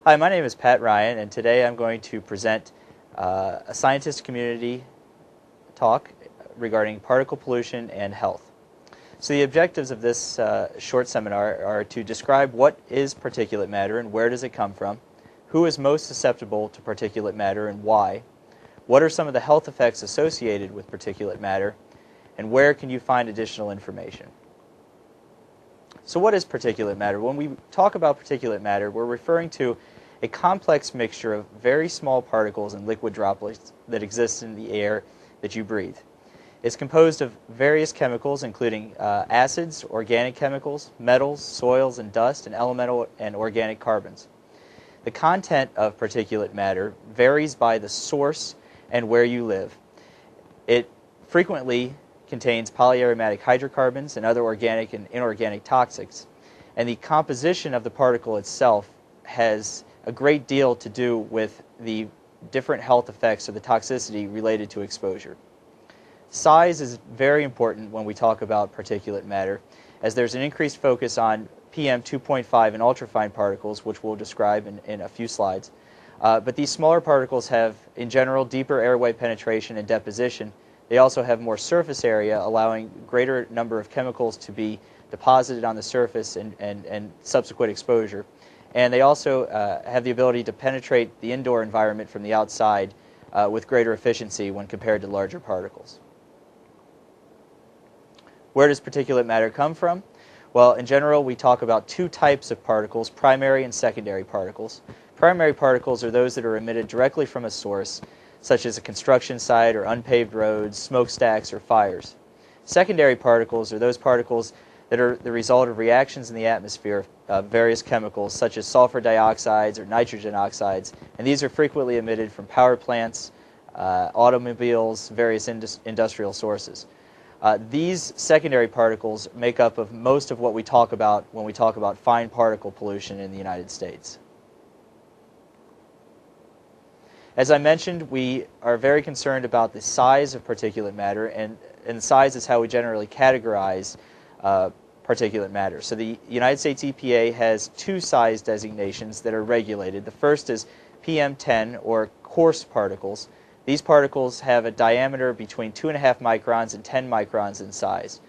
Hi, my name is Pat Ryan, and today I'm going to present a scientist community talk regarding particle pollution and health. So the objectives of this short seminar are to describe what is particulate matter and where does it come from, who is most susceptible to particulate matter and why, what are some of the health effects associated with particulate matter, and where can you find additional information. So what is particulate matter? When we talk about particulate matter, we're referring to a complex mixture of very small particles and liquid droplets that exist in the air that you breathe. It's composed of various chemicals, including acids, organic chemicals, metals, soils, and dust, and elemental and organic carbons. The content of particulate matter varies by the source and where you live. It frequently contains polyaromatic hydrocarbons and other organic and inorganic toxics. And the composition of the particle itself has a great deal to do with the different health effects or the toxicity related to exposure. Size is very important when we talk about particulate matter, as there's an increased focus on PM 2.5 and ultrafine particles, which we'll describe in a few slides. But these smaller particles have, in general, deeper airway penetration and deposition. They also have more surface area, allowing greater number of chemicals to be deposited on the surface and subsequent exposure. And they also have the ability to penetrate the indoor environment from the outside with greater efficiency when compared to larger particles. Where does particulate matter come from? Well, in general, we talk about two types of particles, primary and secondary particles. Primary particles are those that are emitted directly from a source, such as a construction site or unpaved roads, smokestacks, or fires. Secondary particles are those particles that are the result of reactions in the atmosphere of various chemicals, such as sulfur dioxides or nitrogen oxides, and these are frequently emitted from power plants, automobiles, various industrial sources. These secondary particles make up of most of what we talk about when we talk about fine particle pollution in the United States. As I mentioned, we are very concerned about the size of particulate matter, and size is how we generally categorize particulate matter. So the United States EPA has two size designations that are regulated. The first is PM10, or coarse particles. These particles have a diameter between 2.5 microns and 10 microns in size.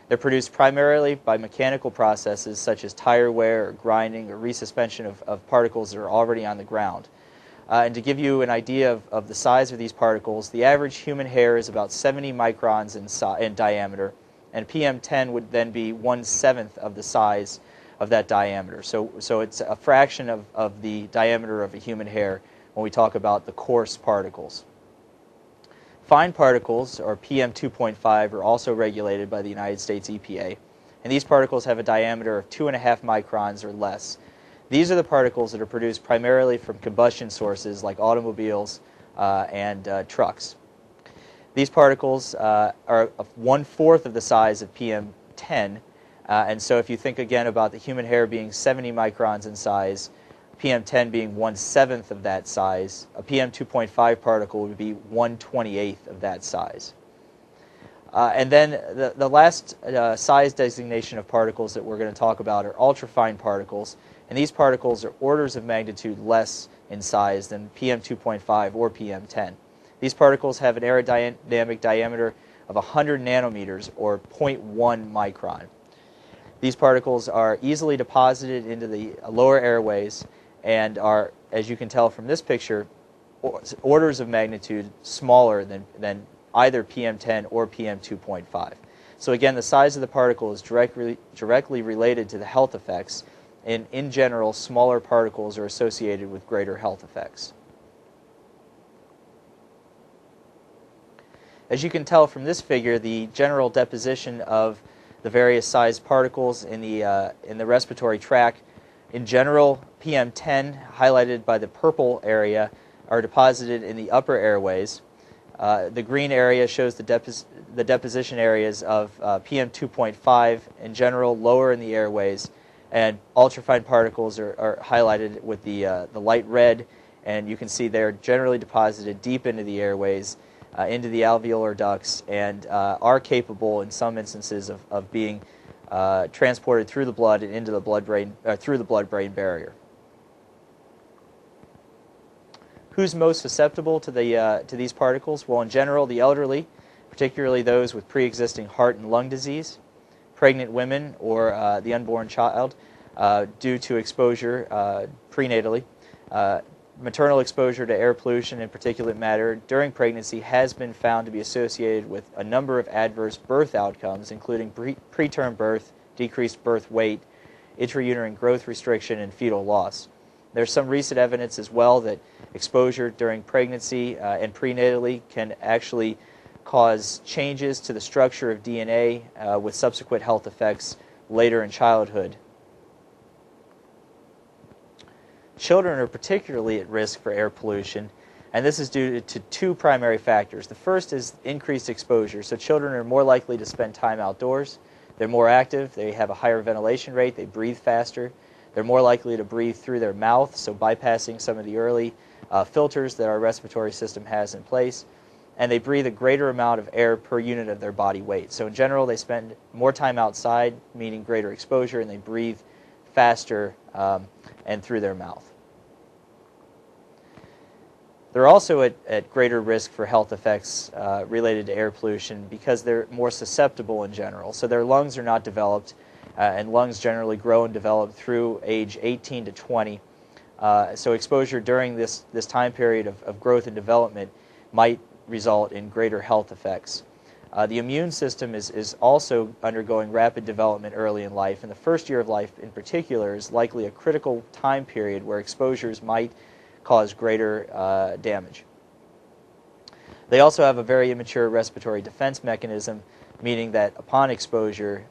They're produced primarily by mechanical processes such as tire wear or grinding or resuspension of particles that are already on the ground. And to give you an idea of the size of these particles, the average human hair is about 70 microns in diameter, and PM10 would then be 1/7 of the size of that diameter. So it's a fraction of the diameter of a human hair when we talk about the coarse particles. Fine particles, or PM 2.5, are also regulated by the United States EPA, and these particles have a diameter of 2.5 microns or less. These are the particles that are produced primarily from combustion sources like automobiles and trucks. These particles are 1/4 of the size of PM10, and so if you think again about the human hair being 70 microns in size, PM10 being 1/7 of that size, a PM 2.5 particle would be 1/28 of that size. And then the last size designation of particles that we're going to talk about are ultrafine particles. And these particles are orders of magnitude less in size than PM 2.5 or PM10. These particles have an aerodynamic diameter of 100 nanometers, or 0.1 micron. These particles are easily deposited into the lower airways and are, as you can tell from this picture, orders of magnitude smaller than either PM10 or PM 2.5. So again, the size of the particle is directly related to the health effects. In general, smaller particles are associated with greater health effects. As you can tell from this figure, the general deposition of the various sized particles in the respiratory tract, in general, PM10, highlighted by the purple area, are deposited in the upper airways. The green area shows the deposition areas of PM 2.5, in general, lower in the airways. And ultrafine particles are highlighted with the light red, and you can see they're generally deposited deep into the airways, into the alveolar ducts, and are capable in some instances of being transported through the blood and into the blood-brain through the blood-brain barrier. Who's most susceptible to these particles? Well, in general, the elderly, particularly those with pre-existing heart and lung disease, pregnant women, or the unborn child due to exposure prenatally. Maternal exposure to air pollution and particulate matter during pregnancy has been found to be associated with a number of adverse birth outcomes, including preterm birth, decreased birth weight, intrauterine growth restriction, and fetal loss. There's some recent evidence as well that exposure during pregnancy and prenatally can actually cause changes to the structure of DNA with subsequent health effects later in childhood. Children are particularly at risk for air pollution, and this is due to two primary factors. The first is increased exposure. So children are more likely to spend time outdoors. They're more active. They have a higher ventilation rate. They breathe faster. They're more likely to breathe through their mouth, so bypassing some of the early filters that our respiratory system has in place. And they breathe a greater amount of air per unit of their body weight. So in general, they spend more time outside, meaning greater exposure, and they breathe faster and through their mouth. They're also at greater risk for health effects related to air pollution because they're more susceptible in general. So their lungs are not developed, and lungs generally grow and develop through age 18 to 20. So exposure during this time period of growth and development might result in greater health effects. The immune system is also undergoing rapid development early in life, and the first year of life in particular is likely a critical time period where exposures might cause greater damage. They also have a very immature respiratory defense mechanism, meaning that upon exposure,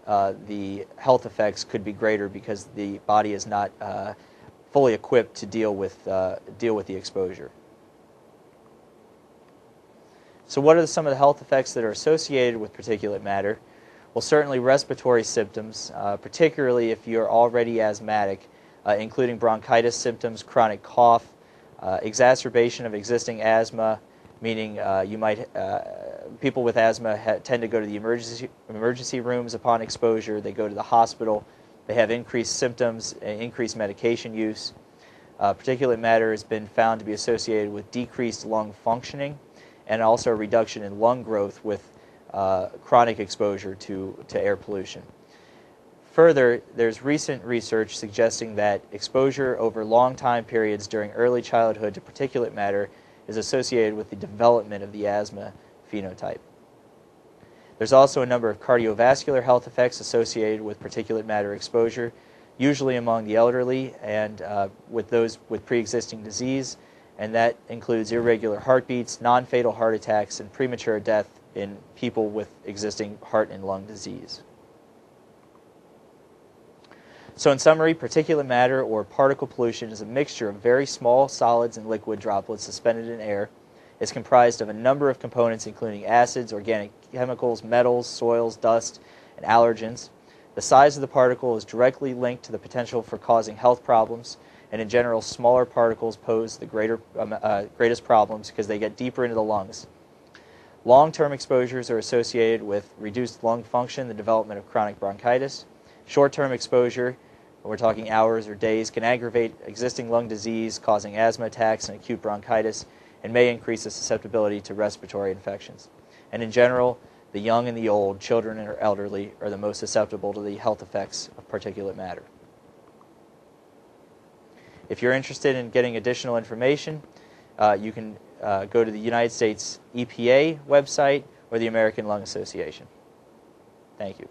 the health effects could be greater because the body is not fully equipped to deal with the exposure. So what are some of the health effects that are associated with particulate matter? Well, certainly respiratory symptoms, particularly if you're already asthmatic, including bronchitis symptoms, chronic cough, exacerbation of existing asthma, meaning people with asthma tend to go to the emergency rooms upon exposure. They go to the hospital. They have increased symptoms, increased medication use. Particulate matter has been found to be associated with decreased lung functioning and also a reduction in lung growth with chronic exposure to air pollution. Further, there's recent research suggesting that exposure over long time periods during early childhood to particulate matter is associated with the development of the asthma phenotype. There's also a number of cardiovascular health effects associated with particulate matter exposure, usually among the elderly and with those with pre-existing disease, and that includes irregular heartbeats, non-fatal heart attacks, and premature death in people with existing heart and lung disease. So in summary, particulate matter or particle pollution is a mixture of very small solids and liquid droplets suspended in air. It's comprised of a number of components including acids, organic chemicals, metals, soils, dust, and allergens. The size of the particle is directly linked to the potential for causing health problems, and in general, smaller particles pose the greatest problems because they get deeper into the lungs. Long-term exposures are associated with reduced lung function, the development of chronic bronchitis. Short-term exposure, we're talking hours or days, can aggravate existing lung disease, causing asthma attacks and acute bronchitis, and may increase the susceptibility to respiratory infections. And in general, the young and the old, children and elderly, are the most susceptible to the health effects of particulate matter. If you're interested in getting additional information, you can go to the United States EPA website or the American Lung Association. Thank you.